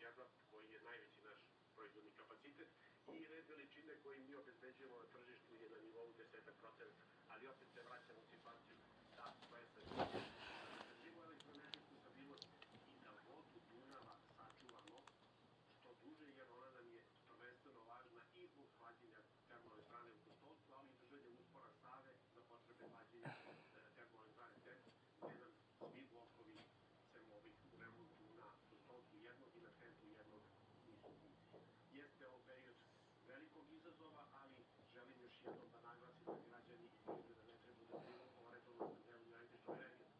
1, koji je najveći naš proizvodni kapacitet, i red veličine koji mi obezbeđujemo na tržištu je na nivou 10%, ali opet se vraćamo u situaciju da to je sadržimo elektroenergetsku stabilnost i da vodu Dunava sačuvamo što duže, jer ona nam je prvenstveno važna i zbog hlađenja termoelektrane u Kostolcu, ali i držanje uspora Save za potrebe hlađenja termoelektrane TEP, gde nam svi blokovi sem ovih u remontu na Kostolcu jednog i na TEP-u jednog nisu u funkciji. Jeste ovo period velikog izazova, ali želim još jednom da naglasim da građani i privreda ne treba da brinu o redovnom snabdevanju električnom energijom.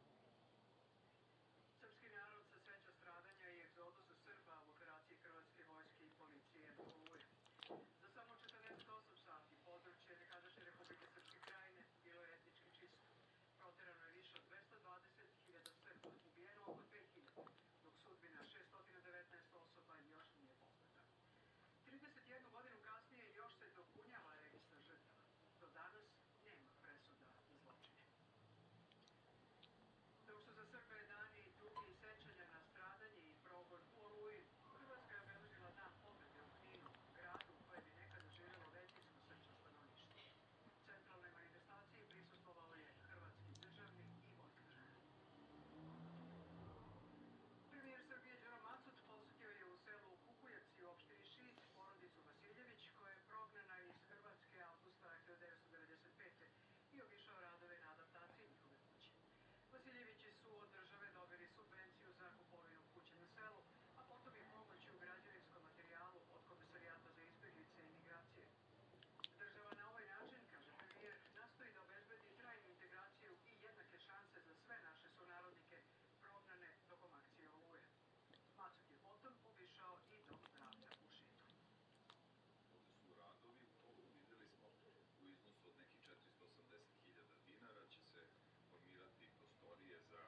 Srpski narod se seća stradanja i egzodusa Srba u operaciji Hrvatske vojske i policije Oluje. Za samo 48 sati područje nekadašnje Republike Srpske Krajine bilo je etnički čisto. Proterano je više od 220.000 Srba, ubijeno oko 2.000, dok sudbina 619 osoba još nije poznata. 31 godinu kasnije još se dopunjava registar žrtava. Do danas nema presuda za zločine. Dok su za Srbe dani tuge i sećanja na stradanje i progon u Oluji, Hrvatska je obeležila dan pobede u Kninu, gradu u kojem je nekada živjelo većinsko srpsko stanovništvo. Centralnoj manifestaciji prisustvovao je hrvatski državnik i vojni državnik. Premijer Srbije Đuro Macuc posetio je u selu Kukujevci u opštini Šid porodicu Vasiljević, koja je prognana iz Hrvatske avgusta 1995. i obišao radove na adaptaciji njihove kuće. Vasiljevići su od države dobili subvenciju za kupovinu kuće na selu, a potom i pomoć u građevinskom materijalu od Komesarijata za izbjeglice i migracije. Država na ovaj način, kaže premijer, nastoji da obezbedi trajnu integraciju i jednake šanse za sve naše sunarodnike prognane tokom akcije Oluje. Macuk je potom obišao i dom zdravlja u Šidu. Ovde su radovi, videli smo u iznosu od nekih 480.000 dinara će se formirati prostorije za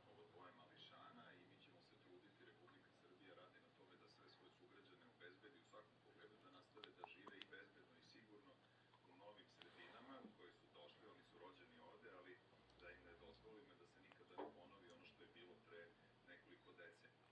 ovo dvoje mališana i mi ćemo se truditi, Republika Srbija radi na tome da sve svoje sugrađane obezbedi u svakom pogledu, da nastave da žive i bezbedno i sigurno u novim sredinama u koje su došli, oni su rođeni ovde, ali da im ne dozvolimo da se nikada ne ponovi ono što je bilo pre nekoliko decenija.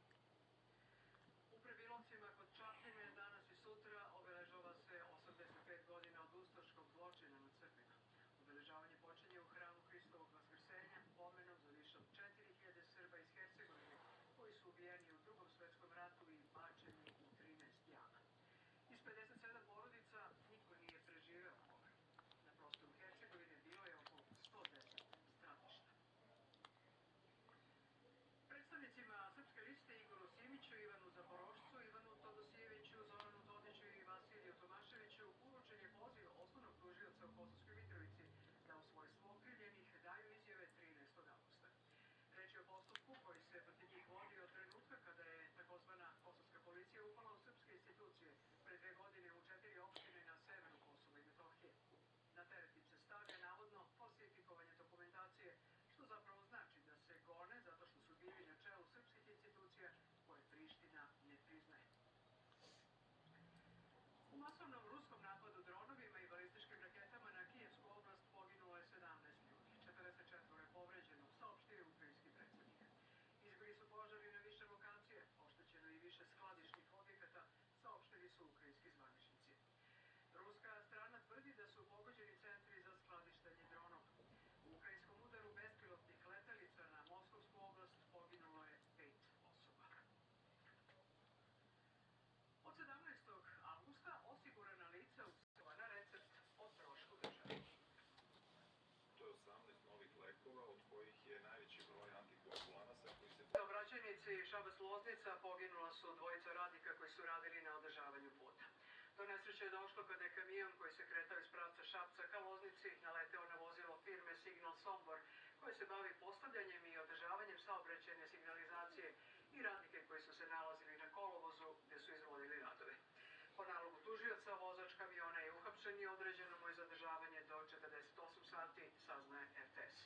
U Prebilovcima kod Čapljine danas i sutra obeležava se 85 godina od ustaškog zločina nad Srbima. Obeležavanje počinje u hramu Hristovog vaskrsenja, pomenom za više od 4.000 Srba iz Hercegovine, koji su ubijeni u Drugom svetskom ratu i bačeni u 13 jama. Iz 57 porodica niko nije preživeo pogrom. Na prostoru Hercegovine bilo je oko 110 stratišta. Predstavnicima Srpske liste Igoru Simiću, Ivanu Zaporošcu, Ivanu Todosijeviću, Zoranu Todiću i Vasiliju Tomaševiću uručen je poziv osnovnog tužioca u Kosovskoj Mitrovici da u svojstvu okrivljenih daju izjave 13. avgusta. Reč je o postupku koji se protiv njih vodi od trenutka kada je takozvana kosovska policija upala u srpske institucije pre 2 godine u 4 opštine na severu Kosova i Metohije. Na teret im se stavlja navodno falsifikovanje dokumentacije, što zapravo znači da se gone zato što su bili na čelu srpskih institucija koje Priština ne priznaje. U masovnom ruskom napadu dronovima i balističkim raketama na Kijevsku oblast poginulo je 17 ljudi, 44 je povređeno, saopštio ukrajinski predsjednik. Izbili su požari na više lokacije, oštećeno i više skladišnih objekata, saopštili su ukrajinski zvaničnici. Ruska strana tvrdi da su pogođeni centri za skladištenje dronova. U ukrajinskom udaru bespilotnih letelica na Moskovsku oblast poginulo je 5 osoba. Od 17. avgusta osigurana lica usiljena na recept o trošku države. To je 18 novih lekova, od kojih je najveći broj antikoagulanasa koji se... U saobraćajnici Šabac-Loznica poginula su 2 radnika koji su radili na održavanju puta. Do nesreće je došlo kada je kamion koji se kretao iz pravca Šapca ka Loznici naleteo na vozilo firme Signal Sombor, koje se bavi postavljanjem i održavanjem saobraćajne signalizacije, i radnike koji su se nalazili na kolovozu gde su izvodili radove. Po nalogu tužioca, vozač kamiona je uhapšen i određeno mu je zadržavanje do 48 sati, saznaje RTS.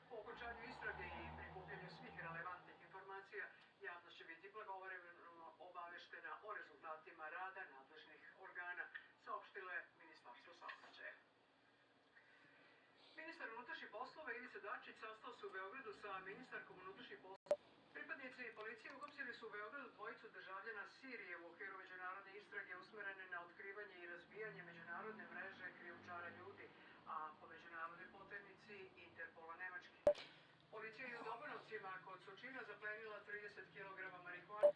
Po okončanju istrage i prikupljanju svih relevantnih informacija, javnost će biti blagovremeno obaveštena o rezultatima rada nadležnih organa, saopštilo je Ministarstvo saobraćaja. Ministar unutrašnjih poslova Ivica Dačić sastao se u Beogradu sa ministarkom unutrašnjih poslova. Pripadnici Rusi policije uhapsili su u Beogradu dvojicu državljana Sirije u okviru međunarodne istrage usmerene na otkrivanje i razbijanje međunarodne mreže krijumčara ljudi, a po međunarodnoj poternici Interpola Nemačke. Policija je u Dobanovcima kod Surčina zaplenila 30 kg marihuane.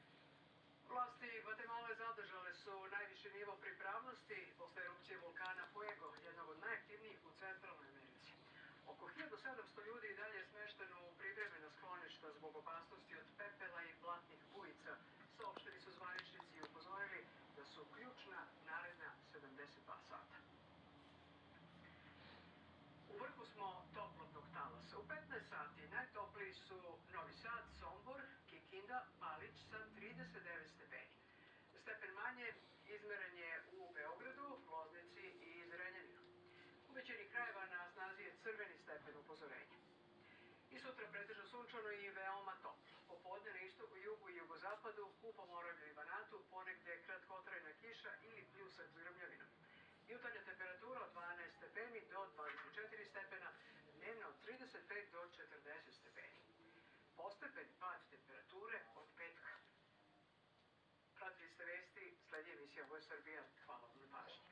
Vlasti Gvatemale zadržale su najviši nivo pripravnosti posle erupcije vulkana Fuego, jednog od najaktivnijih u Centralnoj Americi. Oko 1700 ljudi i dalje je smešteno u privremena skloništa zbog opasnosti od pepela i blatnih bujica, saopštili su zvaničnici i upozorili da su ključna naredna 72 sata. U vrhu smo toplotnog talasa. U 15 sati najtopliji su Novi Sad, Sombor, Kikinda, Palić sa 39 stepeni. Stepen manje izmeren je u Beogradu, Loznici i Zrenjaninu. U većini krajeva na snazi je crveni stepen upozorenja. I sutra pretežno sunčano i veoma toplo. Popodne na istoku, jugu i jugozapadu, u Pomoravlju i Banatu, ponegde kratkotrajna kiša ili pljusak s grmljavinom. Jutarnja temperatura od 12 stepeni do 24 stepena, dnevna od 35 do 40 stepeni. Postepen pad temperature od petka. Pratili ste vesti, sledi emisija Voj Srbija. Hvala vam na pažnji.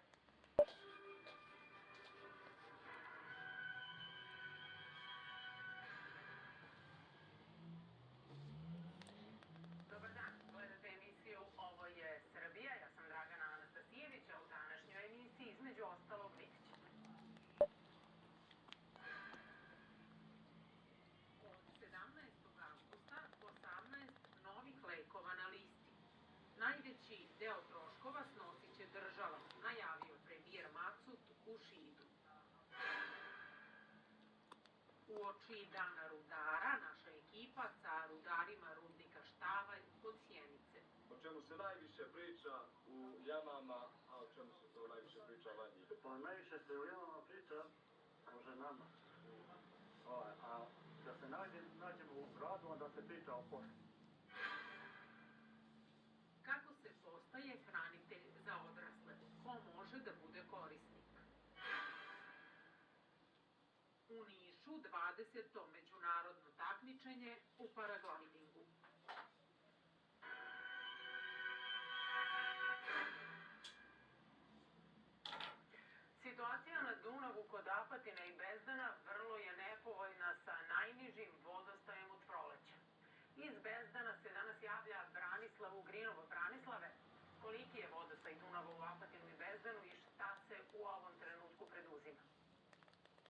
Dobar dan, gledate emisiju Ovo je Srbija, ja sam Dragana Anastasijević, a u današnjoj emisiji između ostalog vidjet ćete. Od 17. avgusta 18 novih lekova na listi. Najveći deo troškova snosit će država, najavio premijer Macut u Šidu. Uoči dana rudara, naša ekipa sa rudarima rudnika Štavalj kod Sjenice. O čemu se najviše priča u jamama, a o čemu se to najviše priča van njih? Pa najviše se u jamama priča o ženama. A da se nađemo u gradu, onda se priča o poslu. Kako se postaje hranitelj za odrasle? Ko može da bude korisnik? U Nišu 20. međunarodno takmičenje u paraglidingu. Situacija na Dunavu kod Apatina i Bezdana vrlo je nepovoljna sa najnižim vodostajem od proleća. Iz Bezdana se danas javlja Branislav Ugrinov. Branislave, koliki je vodostaj Dunava u Apatinu i Bezdanu